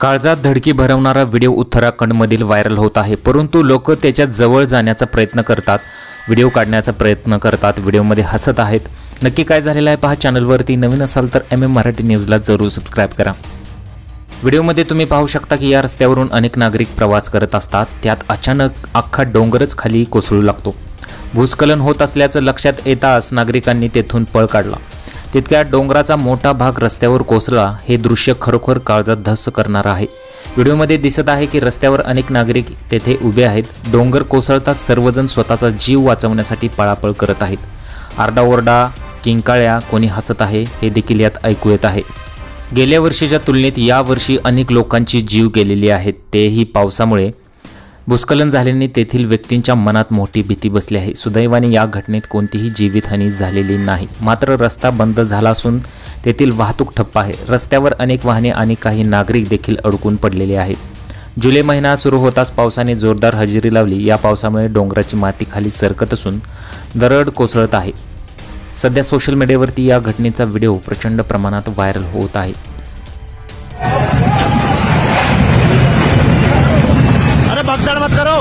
काळजात धडकी भरवणारा व्हिडिओ उत्तराखंडमधील व्हायरल होत आहे, परंतु लोक त्याच्या जवळ जाण्याचा प्रयत्न करतात, व्हिडिओ काढण्याचा प्रयत्न करतात, व्हिडिओमध्ये हसत आहेत। नक्की काय झालेलं आहे पहा। चॅनलवरती नवीन असाल तर MM मराठी न्यूजला जरूर सबस्क्राइब करा। व्हिडिओमध्ये तुम्ही पाहू शकता की या रस्त्यावरून अनेक नागरिक प्रवास करत असतात, त्यात अचानक अख्खा डोंगरच खाली कोसळू लागतो। भूस्खलन होत असल्याचं लक्षात येताच नागरिकांनी तेथून पळ काढला। तितक्या डोंगराचा मोठा भाग रस्त्यावर कोसळला। हे दृश्य खरोखर काळजात धस्स करणारं आहे। व्हिडिओमध्ये दिसत आहे की रस्त्यावर अनेक नागरिक तेथे उभे आहेत। डोंगर कोसळताच सर्वजण स्वतःचा जीव वाचवण्यासाठी पळापळ करत आहेत। आरडाओरडा, किंकाळ्या, कोणी हसत आहे हे देखील यात ऐकू येत आहे। गेल्या वर्षीच्या तुलनेत यावर्षी अनेक लोकांची जीव गेलेली आहेत, तेही पावसामुळे। भूस्खलन झाल्याने तेथील व्यक्तींच्या मनात मोठी भीती बसली आहे। सुदैवाने या घटनेत कोणतीही जीवितहानी झालेली नाही, मात्र रस्ता बंद झाला असून तेथील वाहतूक ठप्प आहे। रस्त्यावर अनेक वाहने आणि काही नागरिक देखील अडकून पडलेले आहेत। जुलै महिना सुरू होताच पावसाने जोरदार हजेरी लावली। या पावसामुळे डोंगराची माती खाली सरकत असून दरड कोसळत आहे। सध्या सोशल मीडियावरती या घटनेचा व्हिडिओ प्रचंड प्रमाणात व्हायरल होत आहे। अरे भगदड़ मत करो।